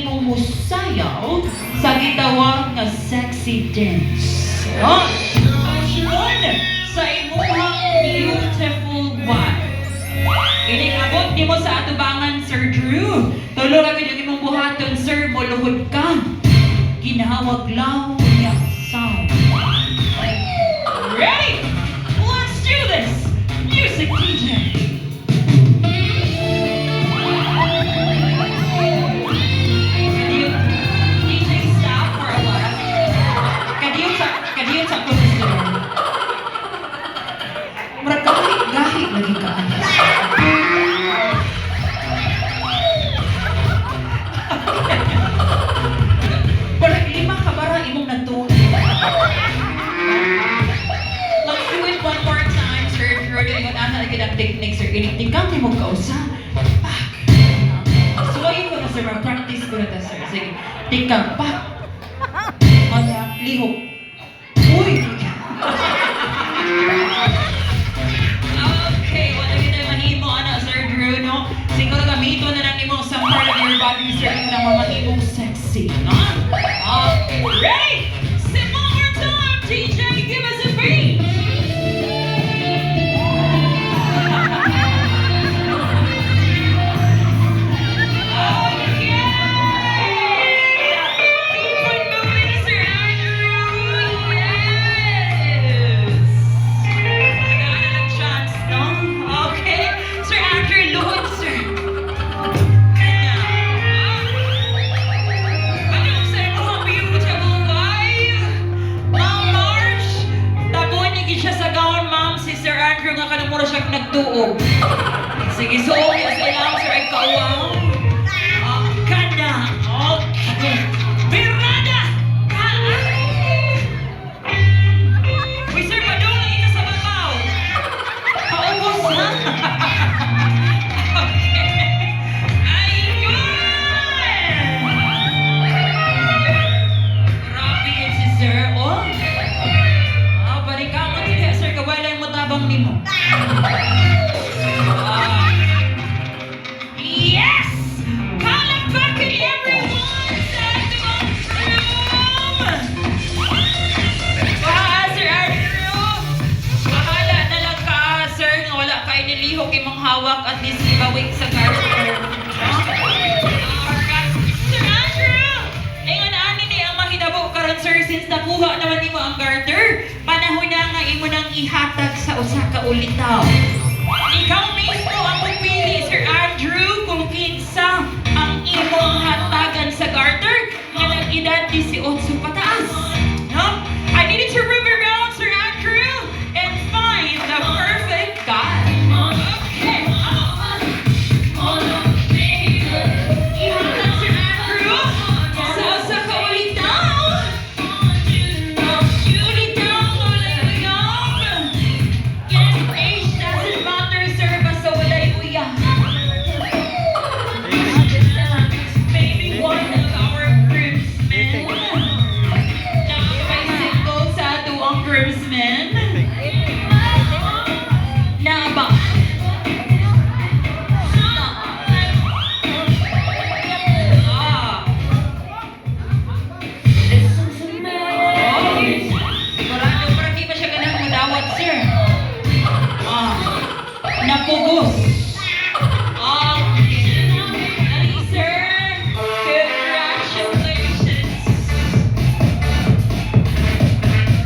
imong musayaw sa gitawag nga sexy dance. No? Ingon sa imong beautiful wife. Inigabot ni mo sa atubangan, Sir Drew. Tulo ka yung imong buhaton, sir, muluhod ka. Ginahawag lang niya sound. Ready? Let's do this! Music DJ! DJ, stop for a while. Kadiyot sa producer. Murag gahi lagi ka. Murag lima ka bara imong natuloy. Let's do it one more time, sir. Pero ingon ana lagi ang technique, sir. Initikang ni mo kausa. Pak. Suwayin ko na, sir. Mag-practice ko na ta, sir. Sige. Tikang. Pak. Ada. Lihok. Uy! Okay, wala kita mahimo, ana, Sir Drew, no? Siguro gamito na lang imong some part of your body, sir, na mamahimong sexy, no? Okay, ready? Sing one more time, DJ, give us a beat! Nagtuog. Sige, so okay, sa ilang, sir, ay kauwaw. Kana. Okay. Birada! Uy, sir, padong na ito sa babaw. Paubos, ha? Okay. Ayun! Grabe yun si sir, oh. Balik ka mo din, sir, kawalay mo tabang ni mo. Yes! Kalakbakan everyone sa atong room! Sir Andrew! Bahala na lang ka, sir, nga wala ka inilihok imong hawak at least ibawig sa garter. Sir Andrew! Ingon ani ni ang mahitabo karon, sir, since nakuha naman nimo ang garter, panahon na nga imo nang ihatag sa usa ka ulitaw. Ikaw mismo ang pagpili, Sir Andrew, kung kinsa ang imong hatagan sa garter nga nag-edad 18 pataas. No? I needed to move around, Sir Andrew, and find the perfect guy. Okay. Ihatag, Sir Andrew, sa usa ka ulitaw. Ulitaw, ulitaw. Age doesn't matter, sir, basta walay uyah. Maybe one of our groomsmen. Nakapag-single sa tuwang groomsmen. Na ba? Parang di pa siya ganang madawat, sir. Napugos. Dali, sir. Congratulations.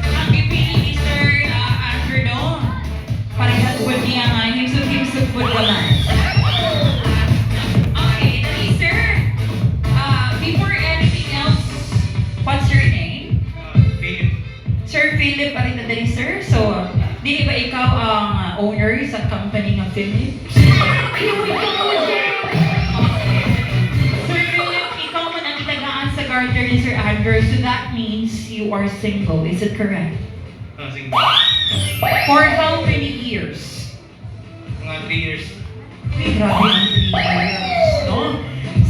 Ang ipili ni Sir Andrew, no? Parehas po niya nga. Himsog-himsog po wala. Okay, dali, sir. Before anything else, what's your name? Philip. Sir Philip, parin na dali, sir. So, di ba ikaw ang owner sa company ng Philip? Sir Philip, ikaw man ang itagaan sa garter ni Sir Andrew, so that means you are single. Is it correct? Single. For how many years? Mga 3 years. Ay, grabe ang 3 years, no?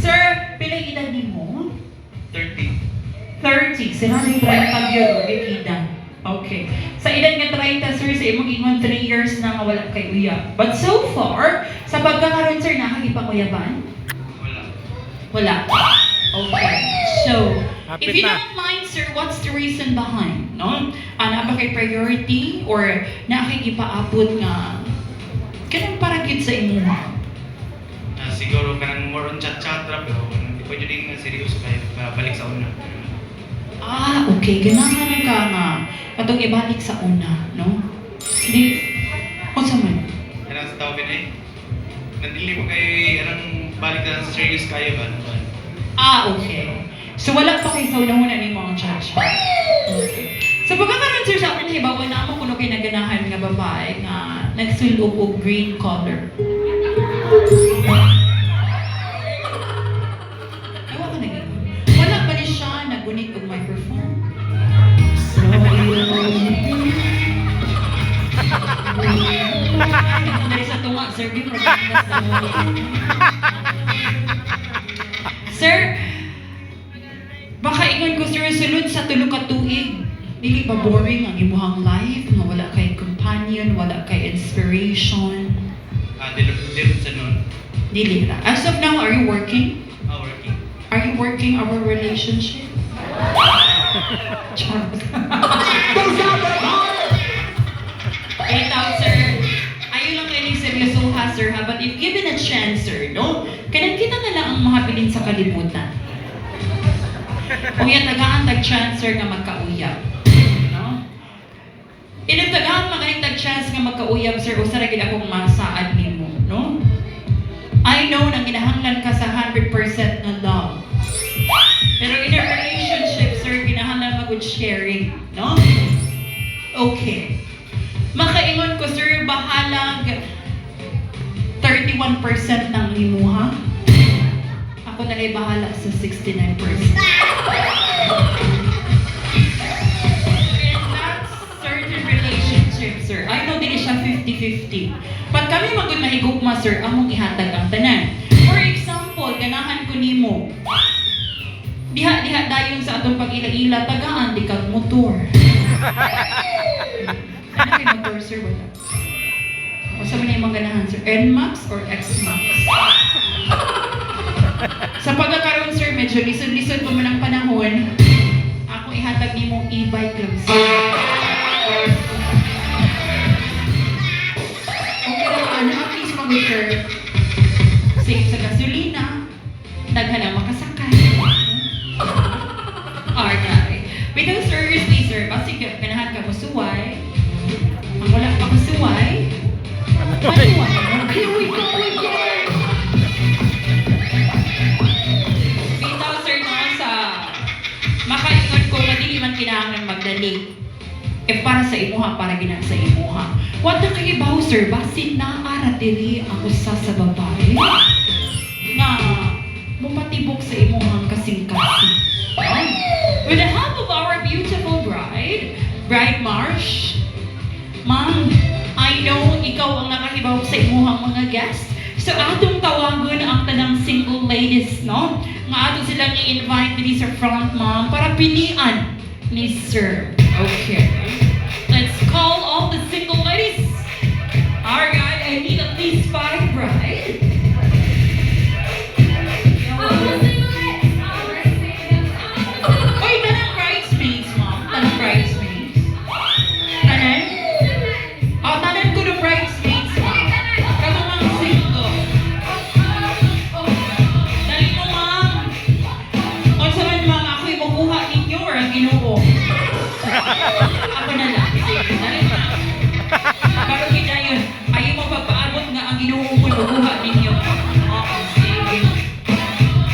Sir, pilang edad ni mo? 30. 30. Sila na yung 30 year, edad. Okay. Sa edad nga 30, sir, sa imong ingon 3 years na nga wala kay uyab. But so far, sa pagkakaroon, sir, nakakipang uyaban? Wala. Wala. Okay. So, Hapit if you na. don't mind, sir, what's the reason behind, no? Ana ba kay priority or nakikipaabot nga kanang para gid sa imuha? Siguro kanang more on chat-chat ra pero hindi pwede din nga seryoso kay balik sa una. Okay. Ganahan ka nga katong ibalik sa una, no? Di, unsa man? Kanang sa tawag eh. Nandili mo kay anang balik na sa serious kayo ba? Okay. So wala pa kay sa una-una ni mga chat. Okay. So pagkakaroon sir sa akin, hibawa na mo kuno kay naganahan nga babae nga nagsulog og green color. Ewa ka naging. Wala ba ni siya nagunit og microphone? Dari sa tunga, sir, di mo Sir, baka ingon ko sir sulod sa tulo ka tuig. Dili ba boring ang imuhang life nga wala kay companion, wala kay inspiration? Dili sa nun. Dili ra. As of now, are you working? Working. Are you working our relationship? Charles. Itaw, sir. Ayaw lang kayo seryosoha, sir, ha? But if given a chance, sir, no? Kanang kita na lang ang mahabilin sa kalibutan. Kung yan tagaan tag-chance, sir, nga magkauyab. No? If tagaan magaling tag-chance nga magkauyab, sir, usa ra gid akong masaad nimo, no? I know nang ginahanglan ka sa 100% na love. Pero in a relationship, sir, ginahanglan magud sharing, no? Okay. Makaingon ko, sir, bahalag 31% ng limuha. Ako na lang bahala sa 69%. And that's certain relationship, sir. I know din siya 50-50. Pag kami magud mahigugma, sir, among ihatag ang tanan. For example, ganahan ko nimo. Diha dayon sa atong pag-ila-ila, tagaan di kag motor. Ano kay motor, sir? Wala. O sa mga yung ganahan, sir? NMAX or XMAX? Sa pagkakaroon, sir, medyo lisod-lisod pa man ang panahon. Ako ihatag ni mong e-bike lang, sir. Okay lang, ano, at least mag sir. Save sa gasolina. Daghan ang makasakay. Alright. Pero seriously, sir, kasi ganahan ka musuway. Ang wala pa musuway. Here we go again! Bitaw, sir, no, sa makaingon ko na dili man kinahanglan magdali. Para sa imuha, para gina sa imuha. What na kayo ba, sir? Basit na aratiri ako sa babae na mupatibok sa imuhang kasing-kasing. With the help of our beautiful Bride Marsh, Ma'am, I know ikaw ang nakahibaw sa imuhang mga guests. So atong tawagon ang tanang single ladies, no? Nga ato silang i-invite dito sa front, ma'am, para pilian ni sir. Okay. Let's call all the single ladies. Alright, I need at least 5, right? Oy, tanang bridesmaids, ma'am. Tanang bridesmaids. Tanan? Tanan ko ng bridesmaids, ma'am. Kamu mga single. Dali mo, ma'am. O sa man, ma'am, ako yung makuha ninyo or ang Ginoo? Ako na lang. Sige, dali, ma'am. Pero kita yun, ayaw mo pagpaabot nga ang Ginoo ko makuha ninyo. Oo, sige.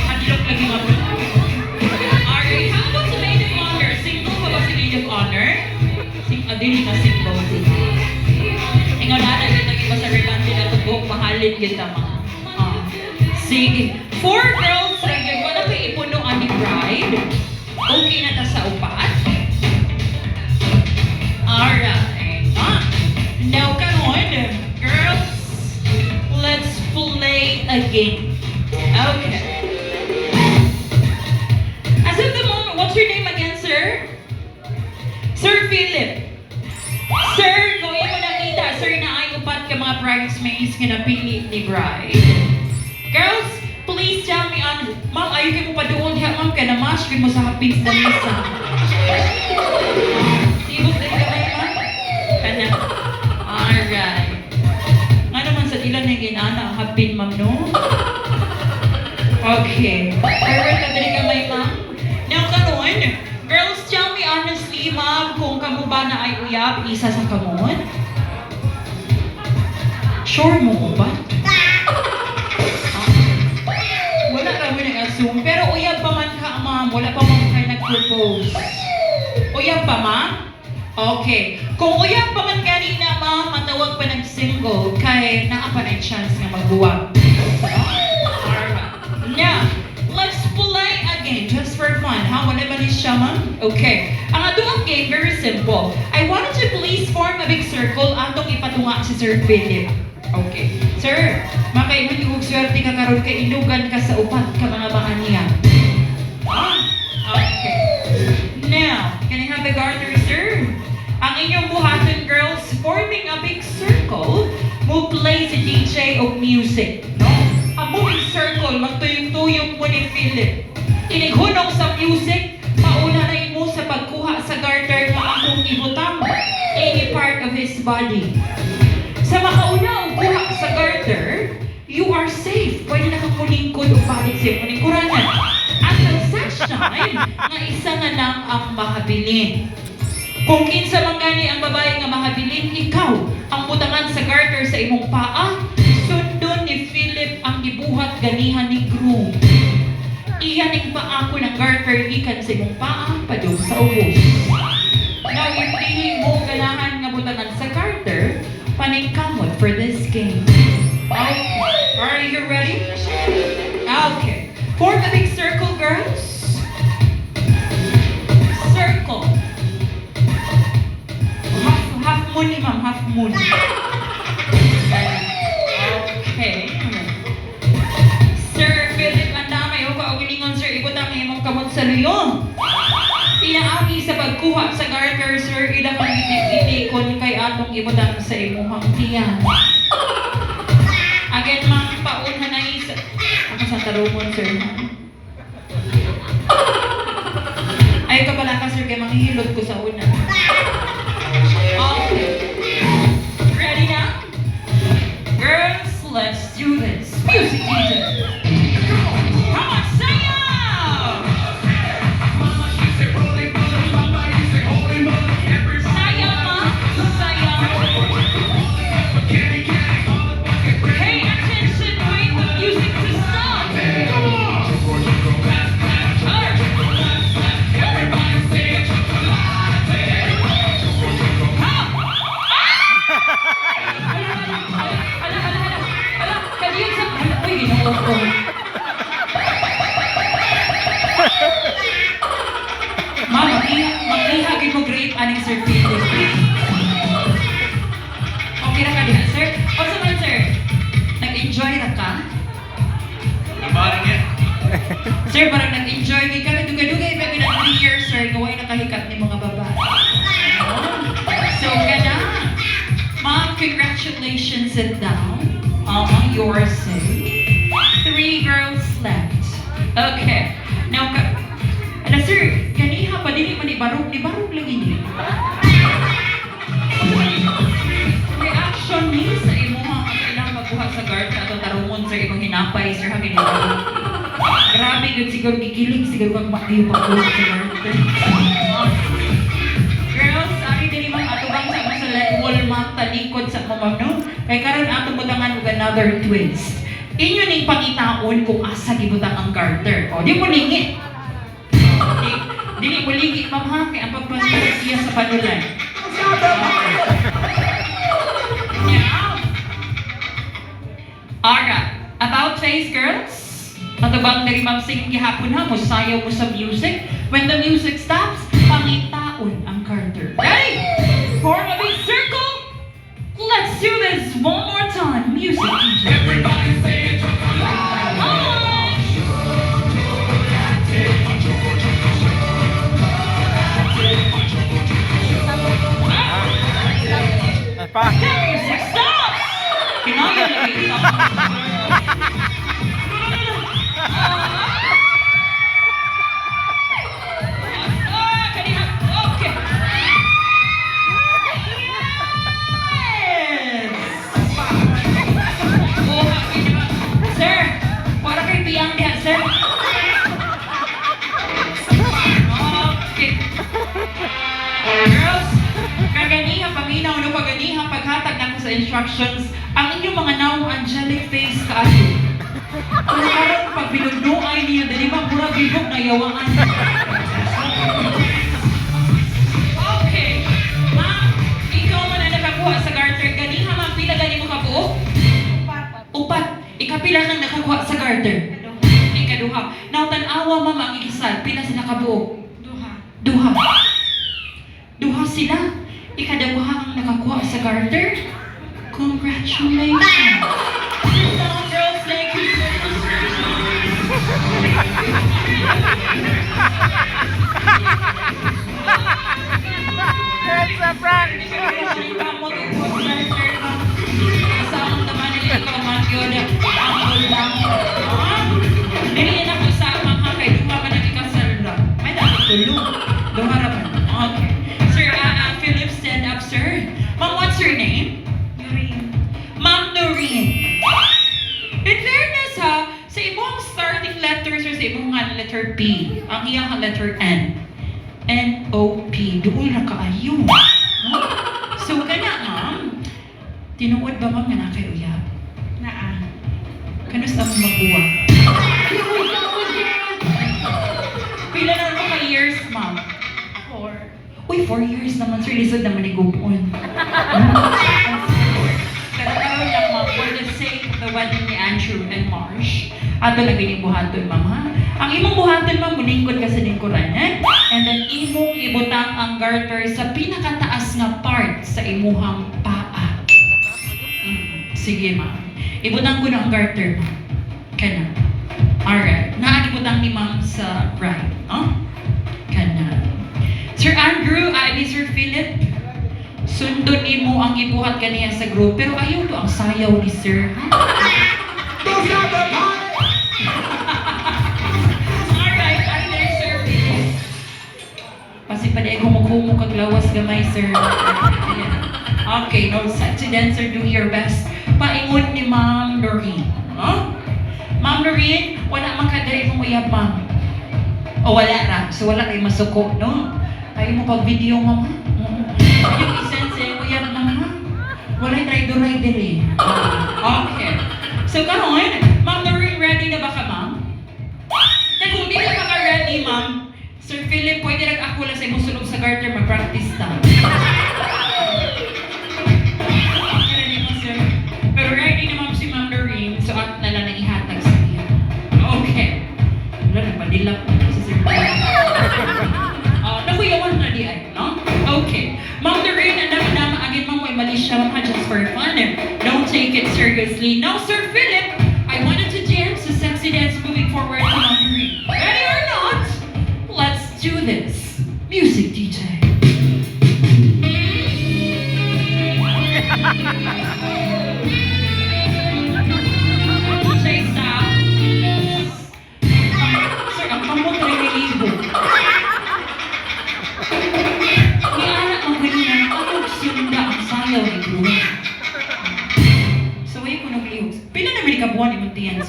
Hadlok lagi, ma'am. Alright, how about si maid of honor? Single pa ba si maid of honor? Adili na single. Ingon na kita iba sa relante na tugok, mahalin kita mga. Sige. 4 girls lang yun. Wala kayo ipunuan ni bride. Okay na ta sa upat. Alright. Now, come on. Girls, let's play a game. Okay. As of the moment, what's your name again, sir? Sir Philip. Sir, kung mo nakita, sir, na ay upat ka mga bridesmaids nga napili ni bride. Girls, Please tell me on, ma'am, ayaw kayo mo pa doon. Diha, ma'am, kaya na-mash kayo mo sa hapis na misa. Sibog na ka kayo, ma'am? Kanya. Alright. Nga naman sa ilan na ginana ang hapin, ma'am, no? Okay. Forward ka din ka may, ma'am? Now, kanon, girls, tell me honestly, ma'am, kung kamo ba na ay uyab, isa sa kamon? Sure mo ba? Wala ka mo nag-assume. Pero uyab pa man ka, ma'am. Wala pa man kayo nag-propose. Uyab pa, ma'am? Okay. Kung uyab pa man kanina, ma'am, matawag pa ng single, kaya naapa na yung chance nga magbuwag. Alright. Now, let's play a game just for fun. Ha? Wala ba ni siya, ma'am? Okay. Ang aduang game, very simple. I wanted to please form a big circle atong ipatunga si Sir Philip. Okay. Sir, makaimon yung swerte ka karon kay ilugan ka sa upat ka mga baaniya. Ah, okay. Now, can I have the garter, sir? Ang inyong buhaton, girls, forming a big circle, mo play si DJ of music. No? Ang moving circle, magtuyong-tuyong mo ni Philip. Inighunong sa music, mauna na mo sa pagkuha sa garter na akong ibutang any part of his body. Sa makauna kuha sa garter, you are safe. Pwede na kang mulingkod o balik sa iyong lingkuranan. Until such time, nga isa na lang ang mahabilin. Kung kinsa man gani ang babae nga mahabilin, ikaw ang butangan sa garter sa imong paa, sundon ni Philip ang gibuhat ganihan ni groom. Iyan ang paa ko ng garter gikan sa imong paa, padung sa ubos. Now, if dili mo ganahan nga butangan sa garter, paningkamot for this game. Okay. Are you ready? Okay. Form a big circle, girls. Circle. Half moon ni ma'am, half moon. Okay. Sir Philip, ang damay o kaugilingon, sir, ibutang imong kamot sa luyong. Pinaagi sa pagkuha sa garter, sir, ilang ang itik-itikon kay atong ibutang sa imong hangtiyan. Again, mga pauna na isa. Ako sa tarumon, sir. Ayaw ka pala ka, sir, kaya manghihilot ko sa una. Okay. Ready now? Girls, let's do this. Music teacher. Come on, sayaw! Sayaw, ma. Sayaw. Pay attention, wait the music to stop. Ma'am, maglihagin mo grape aning Sir Philip. Okay na ka din, sir? O sa man, sir? Nag-enjoy na ka? Ibarang yan. Sir, parang nag-enjoy ka. Nagduga-dugay pa ng 3 years, sir. Gawin na kahikat ng mga babae. So, gana. Ma'am, congratulations, sit down. You're safe. 3 girls left. Okay. Now, sir, kaniha pa din ni barog lagi niyo. Reaction ni sa imo mga kailangan magbuhat sa guard ato tarungon sa imong hinapay, sir, hangin ni barog. Grabe yun, siguro gikilig, siguro kang makiyo pa po sa guard. Girls, ari din imong atubang sa mo sa wall map talikod sa mga no? Kay karon ato butangan og another twist. Inyo ning pangitaon kung asa gibutang ang garter. O, di mo lingit. Dili mo lingit, ma'am, ha? Kaya ang pagpasok siya sa panulan. Now, alright. About face, girls. Matubang na rin ma'am singing gihapon ha, musayaw mo sa music. When the music stops, pangitaon ang garter. Ready? Form a big circle. Let's do this one more time. Music. Everybody say it. Pa. Music stop! Kinaya lagi ito. Pero parang pag binugnuay niya, dali ba mura bibog na yawangan. Okay. Ma'am, ikaw man na nakakuha sa garter. Ganiha, ma'am, pila gani mo kabuo? Upat. Ikapila kang nakakuha sa garter. Ikaduha. Now, tanawa, ma'am, ang igisal. Pila sila kabuo? Duha. Duha sila. Ikadabuha ang nakakuha sa garter. Congratulations. Sit down, girls. Thank you so It's a prank! Kasama naman nila ikaw, man, yun. Ang lang. Dili na ko sa mga kay duha ka nagkikasal lang. May dati tulong. Duha ra man. Okay. Sir, Philip, stand up, sir. Ma'am, what's your name? Ma'am Noreen. In fairness ha, sa imong starting letters or sa imong nga letter P, ang iyang letter N. N-O-P. Doon na kaayo. Huh? So, kana ma'am, tinuod ba ma'am nga na kay uyab? Kanus na magbuwa? Pila na mo ka years, ma'am? 4. Uy, 4 years naman, sir. Lisod naman ni Gupon. Karakaroon lang, ma'am, for the sake of the wedding ni Andrew and Marsh, ato lang buhaton, ma'am, ha? Ang imong buhaton, ma'am, muningkod ka sa lingkuranan, and then imong ibutang ang garter sa pinakataas nga part sa imuhang paa. Sige, ma'am. Ibutang ko na ang garter, ma'am. Kana. Alright. Naagibutang ni ma'am sa right, no? Kana. Sir Andrew, ni Sir Philip, sundon mo ang ibuhat kaniya sa group, pero ayaw to ang sayaw ni Sir. Alright, ay there, Sir Philip. Pasipaday ko maghumo kag lawas gamay, Sir. Ayan. Okay, no sexy dancer, do your best. Paingon ni Ma'am Noreen. Huh? Ma'am Noreen, wala man kadali mong uyab, ma'am. O wala ra. So wala kayo masuko, no? Ayaw mo pag-video, ma'am. Yung isense, uyab na, ma'am. Wala'y rider eh. Okay. So karon, Ma'am Noreen, ready na ba ka, ma'am? Na kung di na ka ready, ma'am, Sir Philip, pwede lang ako lang sa imong sunog sa garter, mag-practice ta. Pero ready na ma'am si Ma'am Noreen, so at na lang na ihatag sa iya. Okay. Wala, nagpadilap na si Sir Philip. Nakuyawan na di ay, no? Okay. Ma'am Noreen, ang dami-dama agad ma'am, may mali siya ma'am, just for fun. Don't take it seriously. Now, Sir Philip, I wanted to dance a sexy dance moving forward to Ma'am Noreen. Ready or not? Let's do this. Music DJ. Sir, ang kamot rin may ibo. May anak ng ganyan, atog siyang ang sayaw ni Blue. So, ayaw ko naglihog. Pila na may kabuhan ni Muntian? 5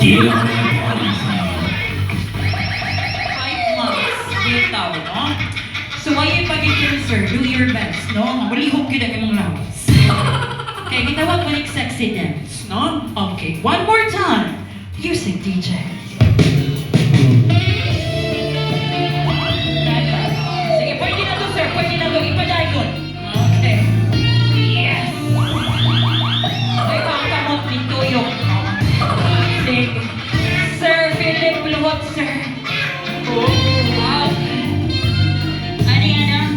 months. Bitaw, no? So, ayaw pag-ikin, sir. Do your best, no? Malihog yun ang imong lawas. Okay, gitawag balik sexy dance, no? Okay, one more time. Music DJ. Sige, pwede na to, sir. Pwede na to. Ipadayon. Okay. Yes. Ay, pangkamot ni Tuyok. Sige. Sir Philip, luwag, sir. Wow. Ano?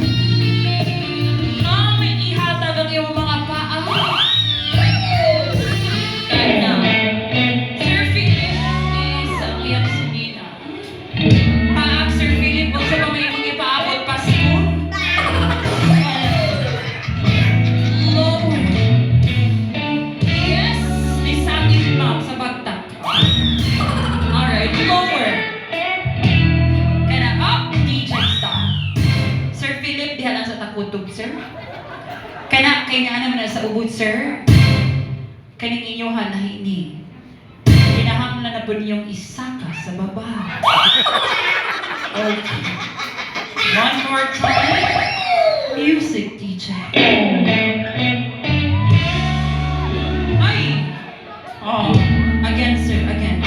Ma'am, ihatag ang iyong mga paa. Kaya na. Sir Philip, isang iyang sinina. Paak, Sir Philip, huwag sa pamay mong ipaabot Pasko. Lower. Yes, isangin ma'am sa bagtak. Alright, lower. Kaya up, DJ stop. Sir Philip, diha lang sa takutog, sir. Kaya naman na sa ubod, sir. Kaning inyong hanahini. Hinahanglan na po niyong isaka sa baba. Okay. One more time. Music DJ. Ay! Oh, again, sir, again.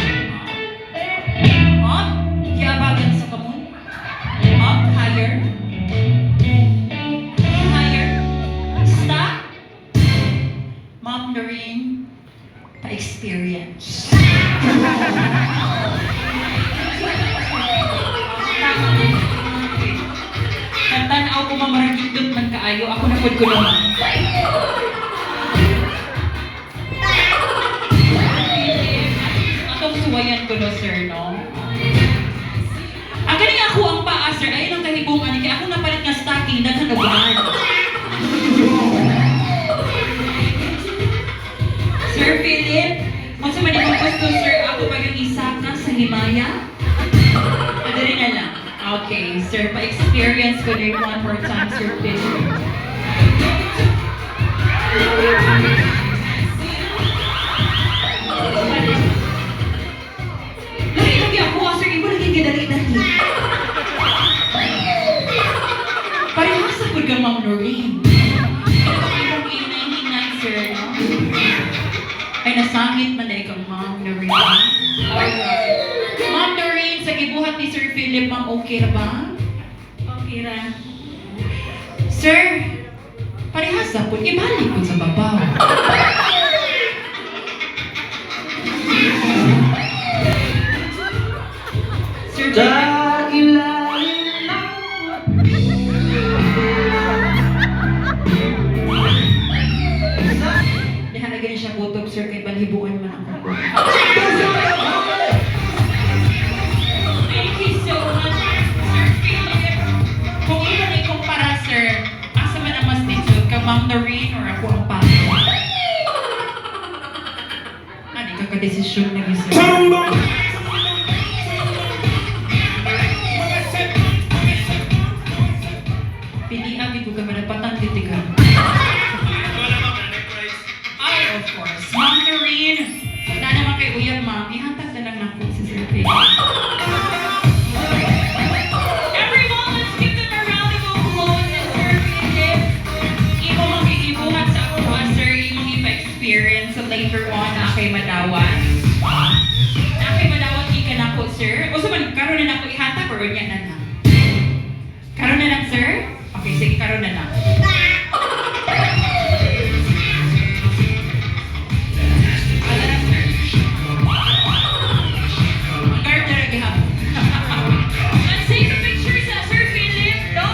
Nagtanaw ko mamaragindot man kaayo. Ako na po ko naman. Atong suwayan ko no, sir, no? Ang galing ako ang paa, sir. Ayun ang kahibungan. Kaya ako napalit nga stocking na kanabuhan. Sir Philip, kung sa manibang gusto, sir, ako pa yung isa ka sa Himaya? Adali na lang. Okay, sir, pa-experience ko na one more time, Sir Philip. Lagi ako, sir, iba lagi kadali-dali. Parehas sa good ka, Ma'am Noreen. Ano ba kayo kong 99, sir, no? Ay, nasangit man na ikaw, Ma'am Noreen. Alright. Ma'am Noreen, sa gibuhat ni Sir Philip, ma'am, okay na ba? Okay ra. Sir, parehas sa po, ibalik ko sa babaw. Sir Philip, dihan na ganyan siya butob, sir, kay balhibuan man ako. Thank you so much, Sir Philip. Kung ito na ikumpara, sir, asa man ang mas dito, ka Ma'am Noreen or ako ang pangit? Ano, kakadesisyon na yun, sir? Pilihan, hindi ko ka manapatan, titigan. Ay, of course. Ma'am Noreen, na naman kay Uyang, ma'am, ihantag na lang ako si Sir Philip. Everyone, let's give them a round of applause and Sir Philip. Imo magigibuhat sa ako, sir, imong ipa-experience so later on na kay Madawan. Na kay Madawan, ika na po, sir. O sa man, karoon na ako ihatag or yan na lang? Karoon na lang, sir? Okay, sige, karoon na lang. Let's take a picture sa Sir Philip, no?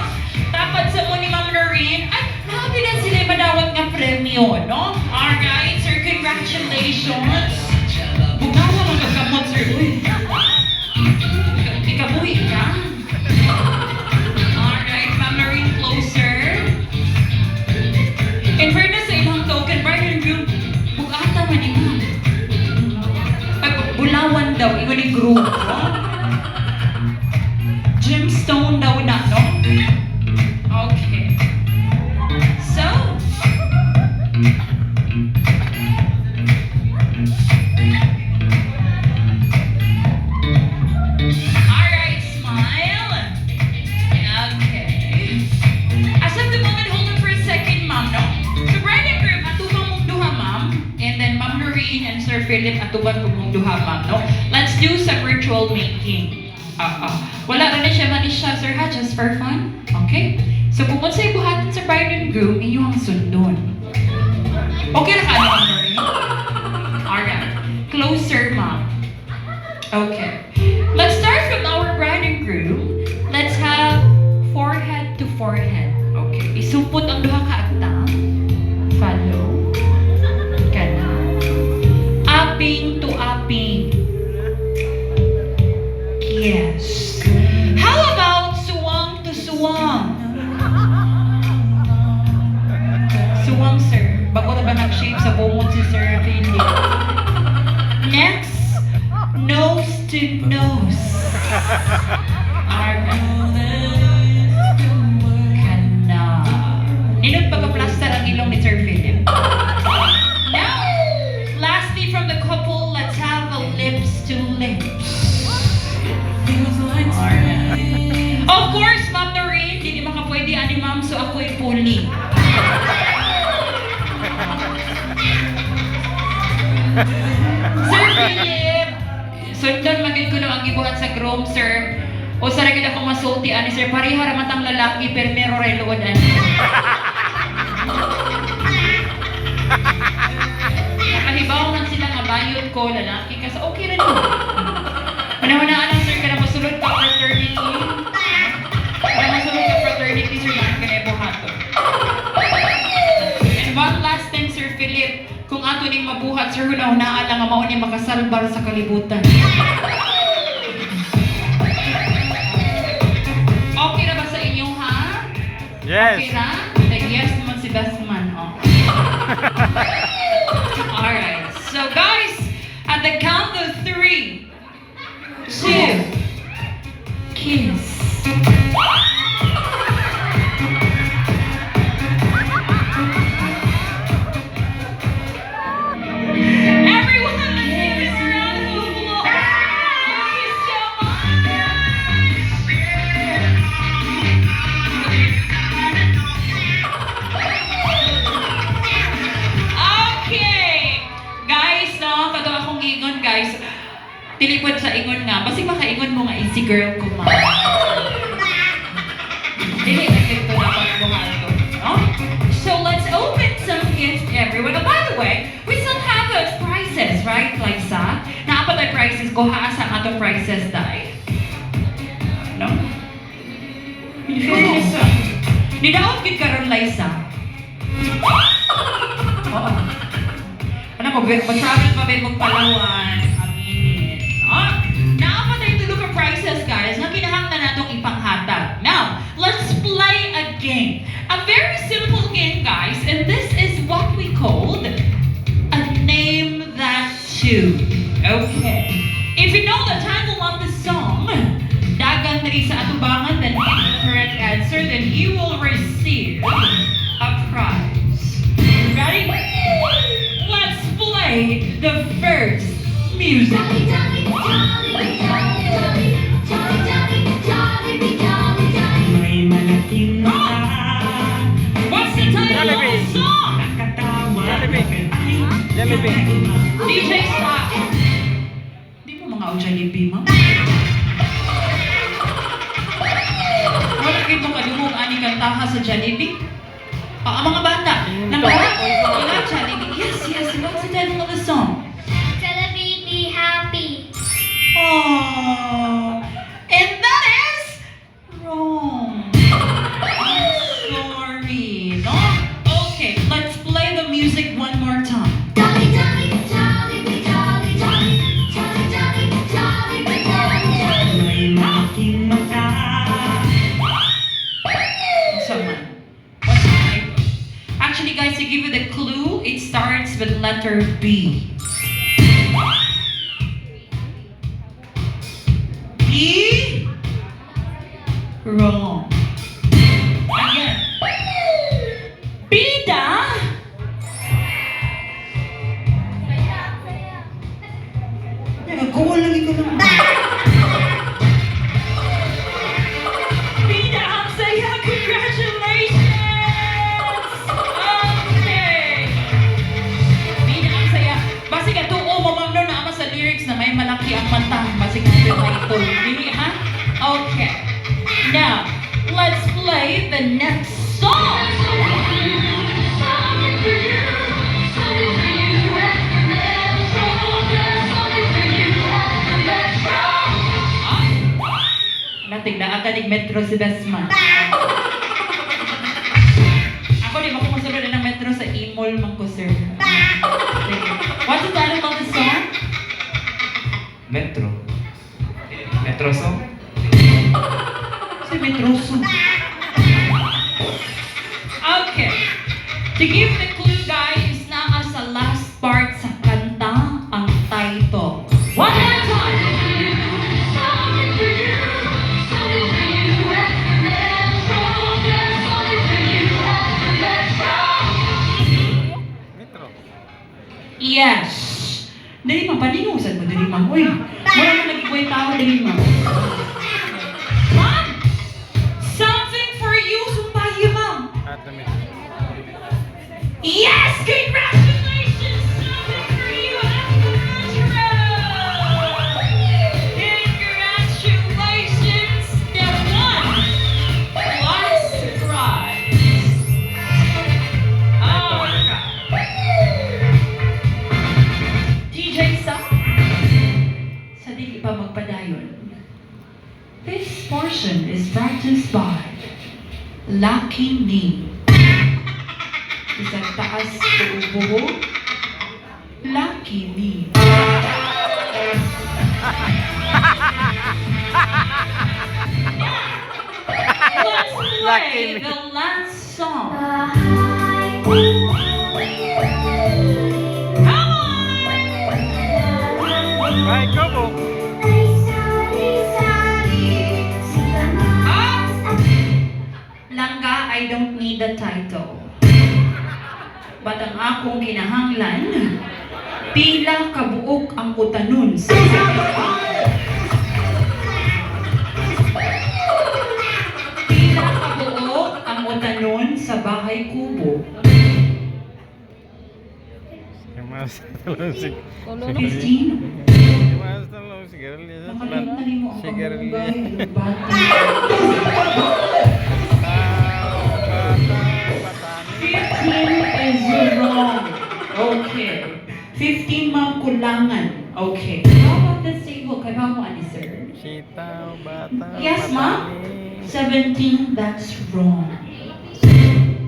Dapat sa mo ni Ma'am Noreen. Ay, nabi na sila madawat nga premyo, no? Alright, sir, congratulations. Bukawa magkakamot, sir. Uy. Ikabuhi ka. Alright, Ma'am Noreen, closer. In fairness sa ilang token, bride and groom, bugata man ni Ma'am. Ay, bulawan daw, iwan ni group, no? Gemstone daw na, no? Okay. So, alright, smile. Okay. As of the moment, hold on for a second, ma'am, no? So, bride and groom, atubang mong duha, ma'am. And then, Ma'am Noreen and Sir Philip, atubang mong duha, ma'am, no? Let's do some ritual making. Wala rin na siya manisya, sir, ha? Just for fun. Okay? So, kung sa ibuhatin sa bride and groom, inyong sundon. Okay na ka, Ma'am Noreen? Alright. Closer, ma'am. Okay. Let's start from our bride and groom. Let's have forehead to forehead. Okay. Isumpot ang duha ka atang. Follow. Kanan. Upping to upping. Yes. How about suwang to suwang? Suwang, sir. Bago na ba nag-shape sa bumot si Sir Philip? Next, nose to nose. Kana. Ninot pagka-plaster ang ilong ni Sir Philip. Now, lastly from the couple, let's have a lips to lips. Of course, Ma'am Noreen, hindi makapwede ani ma'am, so ako'y puli. Sir Philip, sundan magin ko lang ang gibuhat sa groom, sir. O sa ragid ako masulti ani sir, pareha ra matang lalaki pero mero ray luod ani. Nakahibaw man sila nga bayot ko lalaki kasi okay ra niyo. Una-unaan lang, sir, ka na masulod ka fraternity. Para masulod ka fraternity, sir, lang ka na ibuhato. And one last thing, Sir Philip, kung ato ning mabuhat, sir, una-unaan lang ang mauni makasalbar sa kalibutan. Okay na ba sa inyo, ha? Okay Yes. na? Yes naman si Bestman, oh. Alright, so guys, at the count of 3, 2, kiss. Everyone, let's give this a round of applause. Thank you so much. Okay. Guys, no, kato akong ingon, guys. Tilipod sa ingon nga. Basi makaingon mo nga easy girl ko, ma. Dili na ito na pagbuhan ko, no? So let's open some gifts, everyone. Oh, by the way, we still have those prizes, right, Liza? Naapat ay prizes ko, haasa nga itong prizes dahil. No? Nidaot gid karon, Liza. Oo. Ano mo, mag-travel pa ba mong Palawan? Aminin. Ah, naapat ay tulog ka prizes, guys, na kinahanglan natong ipanghatag. Now, let's play a game. A very simple game, guys, and this is what we called a name that tune. Okay. If you know the title of the song, dagan diri sa atubangan, then give the correct answer, then you will receive a prize. Ready? Let's play the first music. May malaking mata, What's the title of the song? nakatawa, Jollibee. Jollibee. DJ Stop. Di mo mga Jollibee, ma'am? Wala kayo mga lumong ani kantaha sa Jollibee? Ang mga bata, nang wala Jollibee. Yes, yes. What's the title of the song? Jollibee, be happy. Oh, and that is wrong. I'm sorry. No? Okay, let's play the music one more time. Jolly, jolly, Jollibee, jolly, jolly, jolly, jolly, Jollibee, jolly, jolly. may malaking mata. So, what's the title? Actually, guys, to give you the clue, it starts with letter B. B? Wrong. Again. Bida? Nagkuha lang ito lang. Bida, ang saya! Congratulations! Okay. Bida, ang saya. Basi ka tuo mo, ma'am, no, naama sa lyrics na may malaki ang mata. Basi ka yung title. Dili, ha? Okay. Now, let's play the next song. Nating na agalig metro si Desma. Ako di mo ko masunod ng metro sa Imol man ko, sir. What's the title of the song? Metro. Metro song? Si Metroso. Okay. To give the clue, guys, na sa last part sa kanta ang title. One more time. Metro. Yes. Dali man, paninusan mo, dali man. Uy, wala mo nag-iway tao, dali man. Ma'am! Something for you, sumpahi, ma'am. At the metro. Yes! Congratulations! Something for you, Astro! Congratulations! Step 1. Plus prize. Alright. DJ Sa. Sa sa dili pa magpadayon. This portion is practiced by Lucky Me. Isang taas buo-buo. Lucky Me. Let's play the last song. Come on! Ay, kobo. Langga, I don't need the title. But ang akong kinahanglan, pila kabuok ang utanon sa Pila kabuok ang utanon sa bahay kubo. Mas talong si... 15. Mas talong si Gerli. Nakalimutan mo ang Si Gerli. pamugay, bata. 15 is wrong. Okay. 15 ma'am kulangan. Okay. How about this table? Kaya ba mo ani sir? Sitaw, bata, Yes, ma'am. 17, that's wrong.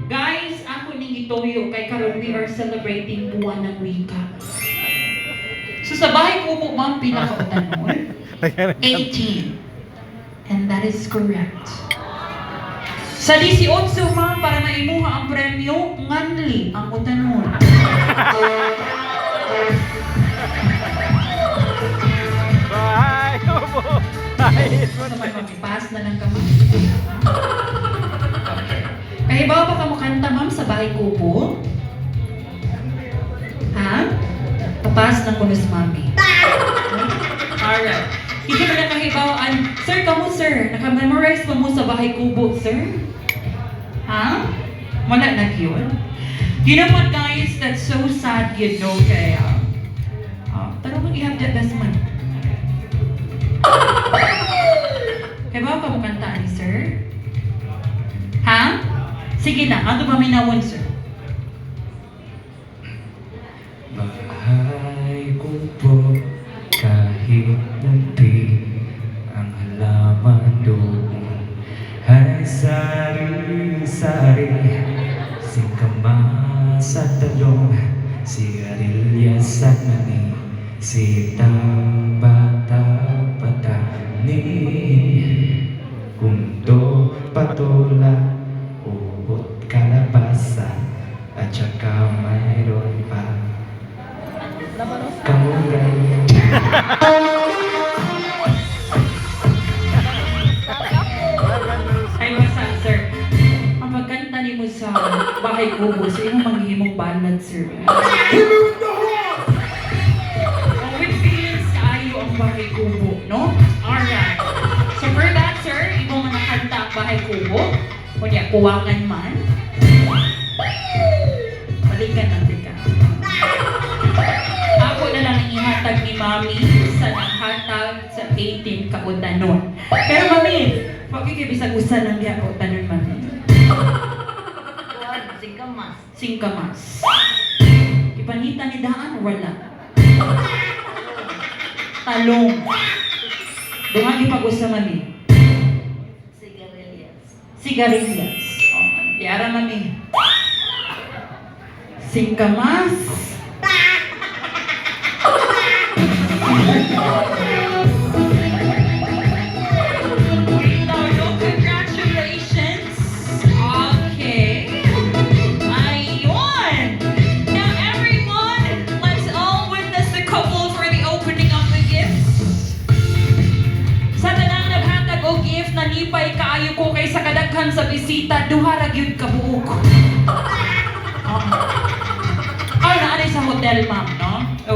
Guys, ako ning itoyo kay karon we are celebrating buwan ng wika. So sa bahay ko po ma'am pinakautanon 18. And that is correct. Sa 18 ma'am para maimuha ang premyo nganli ang utanon. Ay, kobo. Ay, Ano man pass na lang kami. Kahibaw pa ka mo kanta ma'am sa bahay ko po? Ha? Papas ng kunos mami. Alright. Hindi mo na kahibawaan. Sir, kamo sir. Naka-memorize pa mo sa bahay kubo, sir? Ha? Wala na yun? You know what guys? That's so sad, you know, kaya... pero kung i-have the best man. Kaya ba ka mo kantaan ni sir? Ha? Sige na, ano ba minawon, sir? Bahay ko po kahit munti ang halaman doon ay sari-sari singkamas at talong sigarilyas at mani sitang bata patani kundo patola ubot kalabasa at saka mayroon pa kamuray. Ay, basta, sir. Ang pagkanta ni mo sa bahay kubo, sa iyong manghihimong balad, sir. Ang with feelings kaayo ang bahay kubo, no? Alright. So for that, sir, imong mga kanta ang bahay kubo, kunya, kuwangan man. Balikan natin ka. Ako na lang ang ihatag ni Mami sa nanghatag sa 18 kautanon. Pero Mami, pagkikibisag-usan ng diya kautanon, Mami. Singkamas. Ipanita ni Daan, wala. Talong. Dungan ipag-usa, Mami. Sigarilyas. Oh, diara, Mami. Singkamas. Congratulations. Okay. Ayun. Now everyone, let's all witness the couple for the opening of the gifts. Sa tanang naghatag og gift na nipay kaayo ko kay sa kadaghan sa bisita duha ra gyud ka buok. Ay, naanay sa hotel, ma'am, no?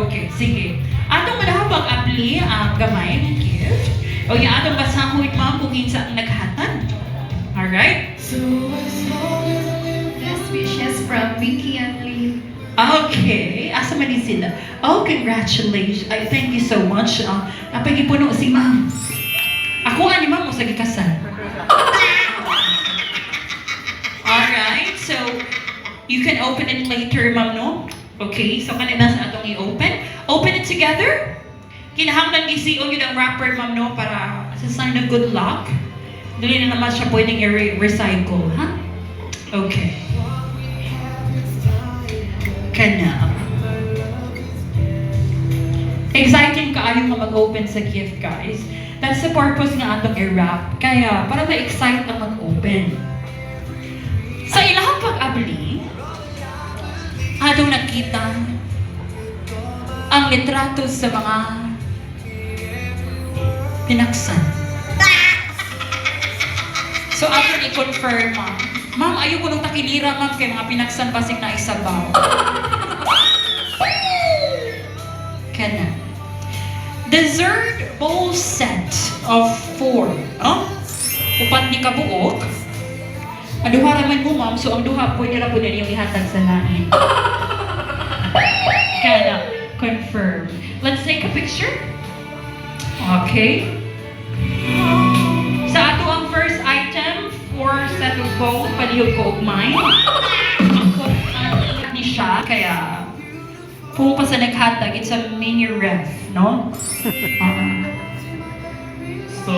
Okay, sige. Atong madahabang apli ang gamay ng gift. O yung atong basahod, ma'am, kung kinsa ang naghatag. Alright? Best wishes from Vicky and Lee. Okay. Asa man din sila? Oh, congratulations. Ay, thank you so much. Napagipuno si ma'am. Ako, ani ma'am, o sa gikasal. Alright, so you can open it later, ma'am, no? Okay, so kanina sa atong i-open. Open it together. kinahanglan gisiyon yun ang wrapper, ma'am, no? Para sa sign of good luck. Dili na naman siya pwedeng i-recycle, ha? Okay. Kana. Exciting kaayo nga mag-open sa gift, guys. That's the purpose nga atong i-wrap. Kaya, para ma-excite ang mag-open. Sa ilahang pag-abli, atong nakita ang litrato sa mga pinaksan. So, atong i-confirm, ma'am. Ma'am, ayaw ko nung takilira, ma'am, kay mga pinaksan basig na isabaw. Kana. Dessert bowl set of 4. Upat ni kabuok. Ang duha raman mo, ma'am. So, ang duha pwede na po din yung ihatag sa lain. Kana. Confirm. Let's take a picture. Okay. Sa ato ang first item, 4 set of bowl. Palihog ko og mine. Ako ni siya. Kaya, kung pa sa naghatag, it's a mini ref, no? So,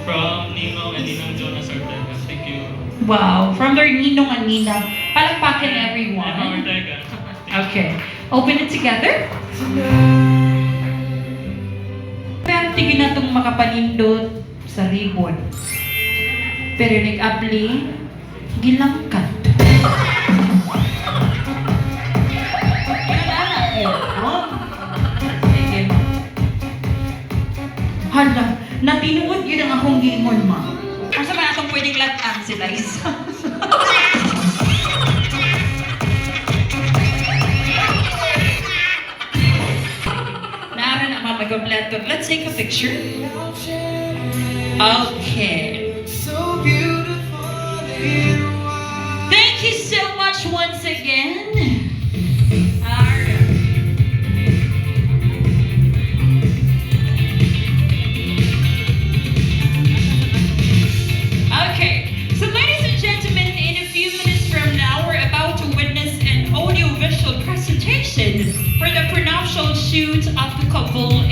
from Ninong and Ninang Jonas Ortega, thank you. Wow, from their ninong and ninang. Palakpakan Ninang everyone. Ortega. Okay, open it together. Pero tigin na itong makapanindot sa ribbon. Pero nag-abli, gilangkat. Hala, natinuod yun ang akong gingon, ma. Asa ba atong pwedeng lataan sila isa? Naara na mga mag-ableto. Let's take a picture. Okay. Thank you so much once again. Alright. Okay, so ladies and gentlemen, in a few minutes from now, we're about to witness an audio-visual presentation for the prenuptial shoot of the couple.